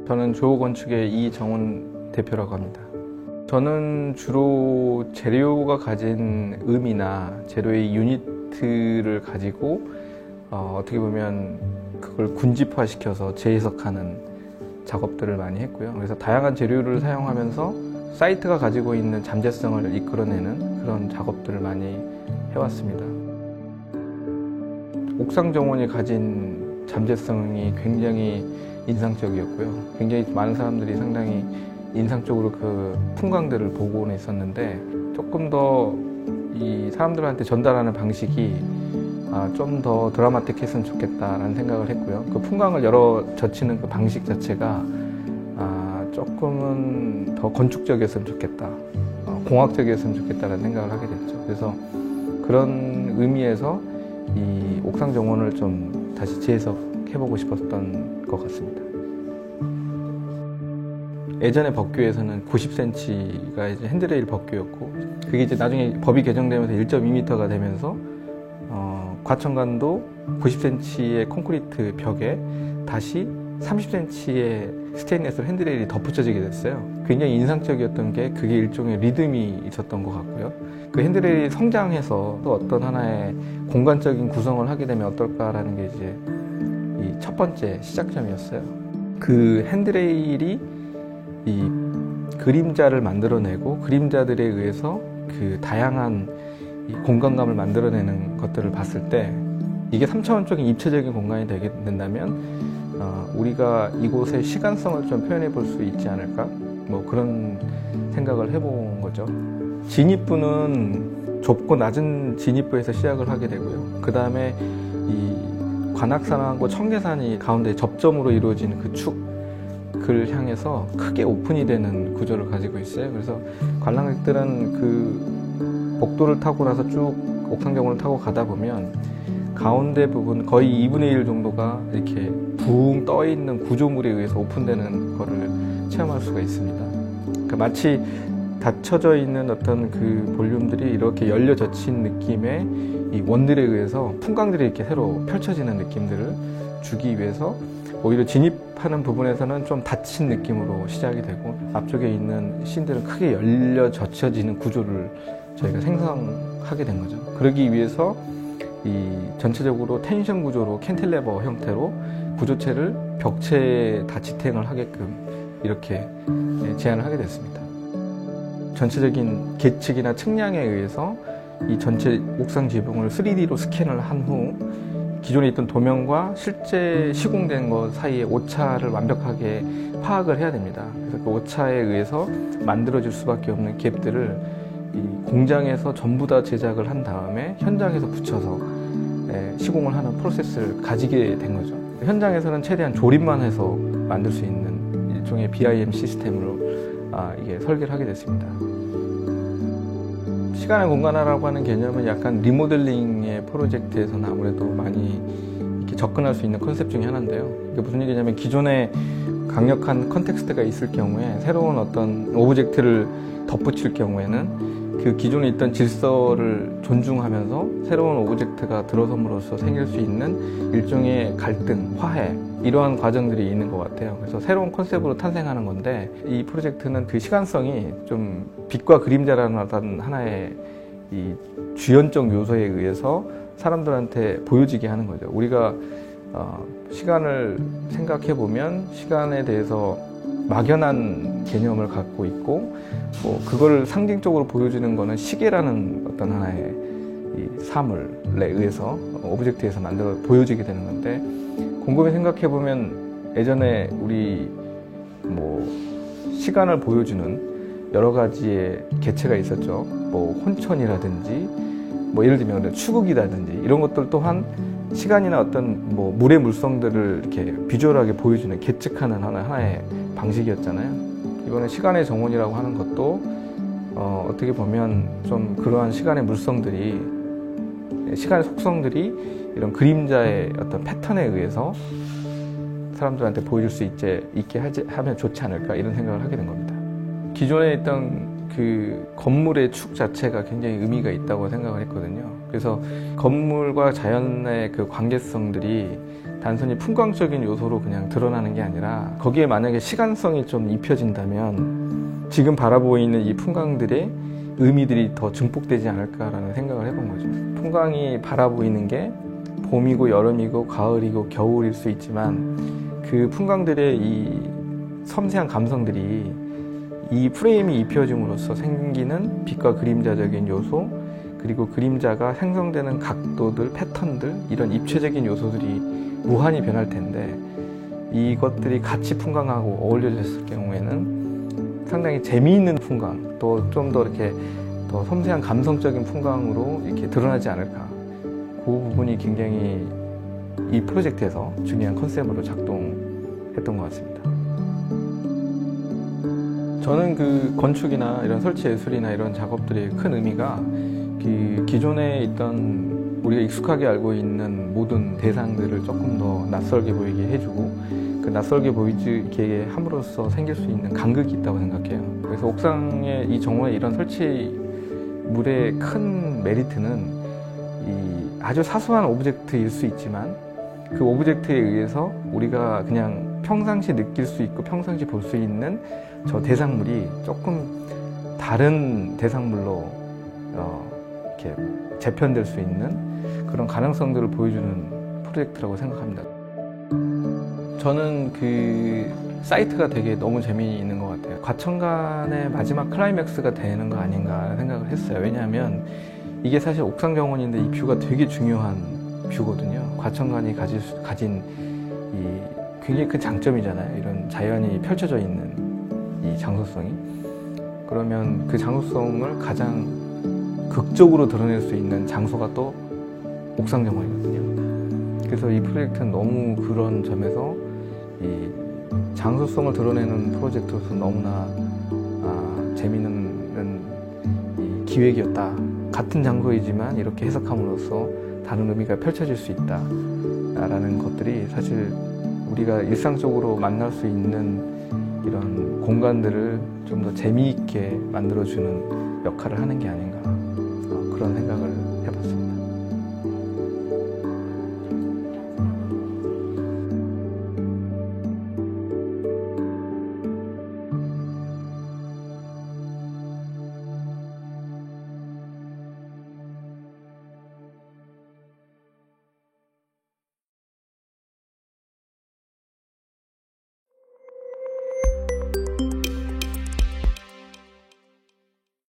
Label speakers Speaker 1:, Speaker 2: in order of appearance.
Speaker 1: 저는 조호건축의 이정훈 대표라고 합니다. 저는 주로 재료가 가진 의미나 재료의 유니트를 가지고 어떻게 보면 그걸 군집화시켜서 재해석하는 작업들을 많이 했고요. 그래서 다양한 재료를 사용하면서 사이트가 가지고 있는 잠재성을 이끌어내는 그런 작업들을 많이 해왔습니다. 옥상 정원이 가진 잠재성이 굉장히 인상적이었고요. 굉장히 많은 사람들이 상당히 인상적으로 그 풍광들을 보고는 있었는데 조금 더 이 사람들한테 전달하는 방식이 좀 더 드라마틱했으면 좋겠다라는 생각을 했고요. 그 풍광을 젖히는 그 방식 자체가 조금은 더 건축적이었으면 좋겠다, 공학적이었으면 좋겠다라는 생각을 하게 됐죠. 그래서 그런 의미에서 이 옥상 정원을 좀 다시 재해석해보고 싶었던 것 같습니다. 예전에 법규에서는 90cm가 이제 핸드레일 법규였고, 그게 이제 나중에 법이 개정되면서 1.2m가 되면서 과천관도 90cm의 콘크리트 벽에 다시 30cm의 스테인리스 핸드레일이 덧붙여지게 됐어요. 굉장히 인상적이었던 게 그게 일종의 리듬이 있었던 것 같고요. 그 핸드레일이 성장해서 또 어떤 하나의 공간적인 구성을 하게 되면 어떨까라는 게 이제 이 첫 번째 시작점이었어요. 그 핸드레일이 이 그림자를 만들어내고 그림자들에 의해서 그 다양한 이 공간감을 만들어내는 것들을 봤을 때 이게 3차원적인 입체적인 공간이 되게 된다면 우리가 이곳의 시간성을 좀 표현해 볼 수 있지 않을까? 뭐 그런 생각을 해본 거죠. 진입부는 좁고 낮은 진입부에서 시작을 하게 되고요. 그 다음에 이 관악산하고 청계산이 가운데 접점으로 이루어지는 그 축을 향해서 크게 오픈이 되는 구조를 가지고 있어요. 그래서 관람객들은 그 복도를 타고 나서 쭉 옥상정원을 타고 가다 보면 가운데 부분 거의 2분의 1 정도가 이렇게 붕 떠 있는 구조물에 의해서 오픈되는 거를 체험할 수가 있습니다. 그러니까 마치 닫혀져 있는 어떤 그 볼륨들이 이렇게 열려 젖힌 느낌의 이 원들에 의해서 풍광들이 이렇게 새로 펼쳐지는 느낌들을 주기 위해서 오히려 진입하는 부분에서는 좀 닫힌 느낌으로 시작이 되고 앞쪽에 있는 씬들은 크게 열려 젖혀지는 구조를 저희가 생성하게 된 거죠. 그러기 위해서 이 전체적으로 텐션 구조로 캔틸레버 형태로 구조체를 벽체에 다 지탱을 하게끔 이렇게 제안을 하게 됐습니다. 전체적인 계측이나 측량에 의해서 이 전체 옥상 지붕을 3D로 스캔을 한 후 기존에 있던 도면과 실제 시공된 것 사이의 오차를 완벽하게 파악을 해야 됩니다. 그래서 그 오차에 의해서 만들어질 수밖에 없는 갭들을 이 공장에서 전부 다 제작을 한 다음에 현장에서 붙여서 시공을 하는 프로세스를 가지게 된 거죠. 현장에서는 최대한 조립만 해서 만들 수 있는 일종의 BIM 시스템으로 이게 설계를 하게 됐습니다. 시간의 공간화라고 하는 개념은 약간 리모델링의 프로젝트에서는 아무래도 많이 이렇게 접근할 수 있는 컨셉 중에 하나인데요. 이게 무슨 얘기냐면 기존에 강력한 컨텍스트가 있을 경우에 새로운 어떤 오브젝트를 덧붙일 경우에는 그 기존에 있던 질서를 존중하면서 새로운 오브젝트가 들어섬으로써 생길 수 있는 일종의 갈등, 화해 이러한 과정들이 있는 것 같아요. 그래서 새로운 컨셉으로 탄생하는 건데 이 프로젝트는 그 시간성이 좀 빛과 그림자라는 어떤 하나의 이 주연적 요소에 의해서 사람들한테 보여지게 하는 거죠. 우리가 시간을 생각해 보면 시간에 대해서 막연한 개념을 갖고 있고 그걸 상징적으로 보여주는 거는 시계라는 어떤 하나의 이 사물에 의해서 오브젝트에서 만들어 보여지게 되는 건데 곰곰이 생각해 보면 예전에 우리 시간을 보여주는 여러 가지의 개체가 있었죠. 혼천이라든지 예를 들면 추국이라든지 이런 것들 또한 시간이나 어떤 물의 물성들을 이렇게 비주얼하게 보여주는 계측하는 하나의 방식이었잖아요. 이번에 시간의 정원이라고 하는 것도 어떻게 보면 좀 그러한 시간의 물성들이 시간의 속성들이 이런 그림자의 어떤 패턴에 의해서 사람들한테 보여줄 수 있게 하면 좋지 않을까 이런 생각을 하게 된 겁니다. 기존에 있던 그 건물의 축 자체가 굉장히 의미가 있다고 생각을 했거든요. 그래서 건물과 자연의 그 관계성들이 단순히 풍광적인 요소로 그냥 드러나는 게 아니라 거기에 만약에 시간성이 좀 입혀진다면 지금 바라보이는 이 풍광들의 의미들이 더 증폭되지 않을까라는 생각을 해본 거죠. 풍광이 바라보이는 게 봄이고 여름이고 가을이고 겨울일 수 있지만 그 풍광들의 이 섬세한 감성들이 이 프레임이 입혀짐으로써 생기는 빛과 그림자적인 요소, 그리고 그림자가 생성되는 각도들, 패턴들, 이런 입체적인 요소들이 무한히 변할 텐데 이것들이 같이 풍광하고 어울려졌을 경우에는 상당히 재미있는 풍광, 또 좀 더 이렇게 더 섬세한 감성적인 풍광으로 이렇게 드러나지 않을까. 그 부분이 굉장히 이 프로젝트에서 중요한 컨셉으로 작동했던 것 같습니다. 저는 그 건축이나 이런 설치 예술이나 이런 작업들의 큰 의미가 그 기존에 있던 우리가 익숙하게 알고 있는 모든 대상들을 조금 더 낯설게 보이게 해주고 그 낯설게 보이게 함으로써 생길 수 있는 간극이 있다고 생각해요. 그래서 옥상에 이 정원에 이런 설치물의 큰 메리트는 이 아주 사소한 오브젝트일 수 있지만 그 오브젝트에 의해서 우리가 그냥 평상시 느낄 수 있고 평상시 볼 수 있는 저 대상물이 조금 다른 대상물로 이렇게 재편될 수 있는 그런 가능성들을 보여주는 프로젝트라고 생각합니다. 저는 그 사이트가 되게 너무 재미있는 것 같아요. 과천간의 마지막 클라이맥스가 되는 거 아닌가 생각을 했어요. 왜냐하면 이게 사실 옥상 정원인데 이 뷰가 되게 중요한 뷰거든요. 과천간이 가진 이 굉장히 큰 장점이잖아요. 이런 자연이 펼쳐져 있는 이 장소성이. 그러면 그 장소성을 가장 극적으로 드러낼 수 있는 장소가 또 옥상 정원이거든요. 그래서 이 프로젝트는 너무 그런 점에서 이 장소성을 드러내는 프로젝트로서 너무나 재미있는 이 기획이었다. 같은 장소이지만 이렇게 해석함으로써 다른 의미가 펼쳐질 수 있다라는 것들이 사실 우리가 일상적으로 만날 수 있는 이런 공간들을 좀 더 재미있게 만들어주는 역할을 하는 게 아닌가 그런 생각을